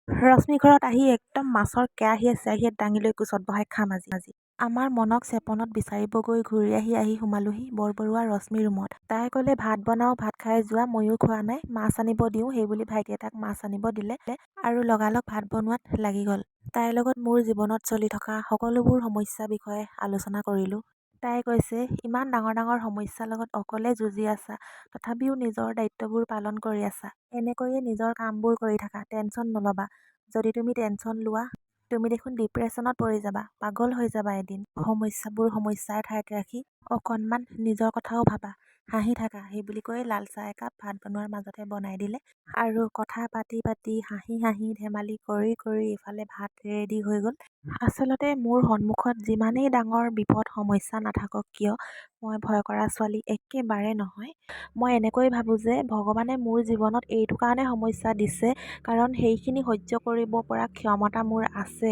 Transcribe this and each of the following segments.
ৰশ্মি ঘৰত আহি একদম মাছৰ কেৰাহীয়ে দাঙি লৈ কোচত বহাই খাম আজি। আমাৰ মনক চেপনত বিচাৰিব গৈ ঘূৰি আহি সোমালোহি বৰবৰুৱা ৰশ্মি ৰুমত। তাই ক'লে ভাত বনাওঁ, ভাত খাই যোৱা, ময়ো খোৱা নাই, মাছ আনিব দিওঁ। সেইবুলি ভাইটি এটাক মাছ আনিব দিলে আৰু লগালগ ভাত বনোৱাত লাগি গ'ল। তাইৰ লগত মোৰ জীৱনত চলি থকা সকলোবোৰ সমস্যাৰ বিষয়ে আলোচনা কৰিলোঁ। তাই কৈছে, ইমান ডাঙৰ ডাঙৰ সমস্যাৰ লগত অকলে যুঁজি আছা, তথাপিও নিজৰ দায়িত্ববোৰ পালন কৰি আছা। এনেকৈয়ে নিজৰ কামবোৰ কৰি থাকা, টেনচন নল'বা। যদি তুমি টেনচন লোৱা, তুমি দেখোন ডিপ্ৰেশ্যনত পৰি যাবা, পাগল হৈ যাবা এদিন। সমস্যাবোৰ সমস্যাৰ ঠাইত ৰাখি অকণমান নিজৰ কথাও ভাবা, হাঁহি থাকা। সেইবুলি কৈ লাল চাহ একাপ ভাত বনোৱাৰ মাজতে বনাই দিলে আৰু কথা পাতি হাঁহি ধেমালি কৰি ইফালে ভাত ৰেডি হৈ গ'ল। আচলতে মোৰ সন্মুখত যিমানেই ডাঙৰ বিপদ সমস্যা নাথাকক কিয়, মই ভয় কৰা ছোৱালী একেবাৰে নহয়। মই এনেকৈ ভাবোঁ যে ভগৱানে মোৰ জীৱনত এইটো কাৰণে সমস্যা দিছে, কাৰণ সেইখিনি সহ্য কৰিব পৰা ক্ষমতা মোৰ আছে।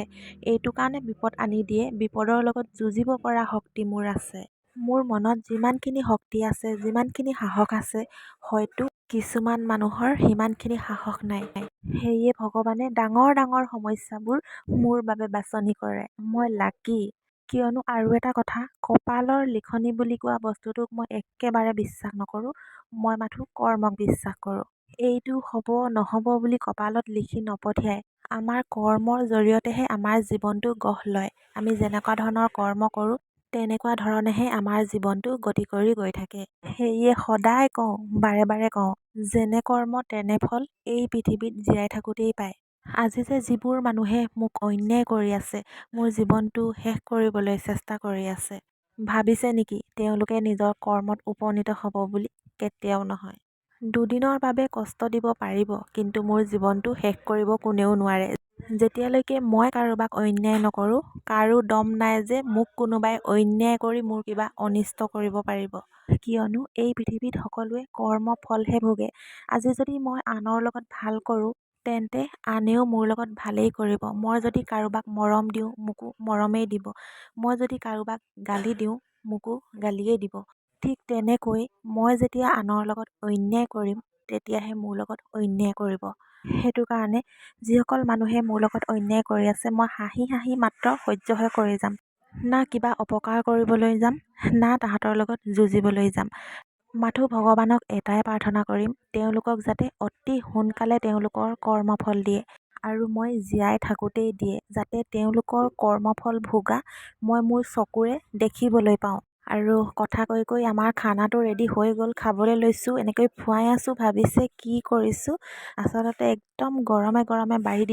এইটো কাৰণে বিপদ আনি দিয়ে, বিপদৰ লগত যুঁজিব পৰা শক্তি মোৰ আছে। মোৰ মনত যিমানখিনি শক্তি আছে, যিমানখিনি সাহস আছে, হয়তো কিছুমান মানুহৰ সিমানখিনি সাহস নাই। সেয়ে ভগৱানে ডাঙৰ ডাঙৰ সমস্যাবোৰ মোৰ বাবে বাছনি কৰে। মই লাকি, কিয়নো আৰু এটা কথা, কপালৰ লিখনি বুলি কোৱা বস্তুটোক মই একেবাৰে বিশ্বাস নকৰোঁ। মই মাথো কৰ্মক বিশ্বাস কৰোঁ। এইটো হ'ব নহ'ব বুলি কপালত লিখি নপঠিয়াই। আমাৰ কৰ্মৰ জৰিয়তেহে আমাৰ জীৱনটো গঢ় লয়। আমি যেনেকুৱা ধৰণৰ কৰ্ম কৰোঁ, তেনেকুৱা ধৰণেহে আমাৰ জীৱনটো গতি কৰি গৈ থাকে। সেয়ে সদায় কওঁ, বাৰে বাৰে কওঁ, যেনে কৰ্ম তেনে ফল এই পৃথিৱীত জীয়াই থাকোঁতেই পায়। আজি যে যিবোৰ মানুহে মোক অন্যায় কৰি আছে, মোৰ জীৱনটো শেষ কৰিবলৈ চেষ্টা কৰি আছে, ভাবিছে নেকি তেওঁলোকে নিজৰ কৰ্মত উপনীত হ'ব বুলি? কেতিয়াও নহয়। দুদিনৰ বাবে কষ্ট দিব পাৰিব, কিন্তু মোৰ জীৱনটো শেষ কৰিব কোনেও নোৱাৰে। যেতিয়ালৈকে মই কাৰোবাক অন্যায় নকৰোঁ, কাৰো দম নাই যে মোক কোনোবাই অন্যায় কৰি মোৰ কিবা অনিষ্ট কৰিব পাৰিব। কিয়নো এই পৃথিৱীত সকলোৱে কৰ্ম ফলহে ভোগে। আজি যদি মই আনৰ লগত ভাল কৰোঁ, তেন্তে আনেও মোৰ লগত ভালেই কৰিব। মই যদি কাৰোবাক মৰম দিওঁ, মোকো মৰমেই দিব। মই যদি কাৰোবাক গালি দিওঁ, মোকো গালিয়েই দিব। ঠিক তেনেকৈ মই যেতিয়া আনৰ লগত অন্যায় কৰিম, তেতিয়াহে মোৰ লগত অন্যায় কৰিব। সেইটো কাৰণে যিসকল মানুহে মোৰ লগত অন্যায় কৰি আছে, মই হাঁহি মাত্ৰ সহ্য কৰি যাম। না কিবা অপকাৰ কৰিবলৈ যাম, না তাহাঁতৰ লগত যুঁজিবলৈ যাম। মাথো ভগৱানক এটাই প্ৰাৰ্থনা কৰিম, তেওঁলোকক যাতে অতি সোনকালে তেওঁলোকৰ কৰ্মফল দিয়ে, আৰু মই জীয়াই থাকোঁতেই দিয়ে, যাতে তেওঁলোকৰ কৰ্মফল ভোগা মই মোৰ চকুৰে দেখিবলৈ পাওঁ। আৰু কথা কৈ আমাৰ খানাটো ৰেডি হৈ গ'ল, খাবলৈ লৈছোঁ। এনেকৈ খুৱাই আছোঁ, ভাবিছে কি কৰিছোঁ। আচলতে একদম গৰমে বাঢ়ি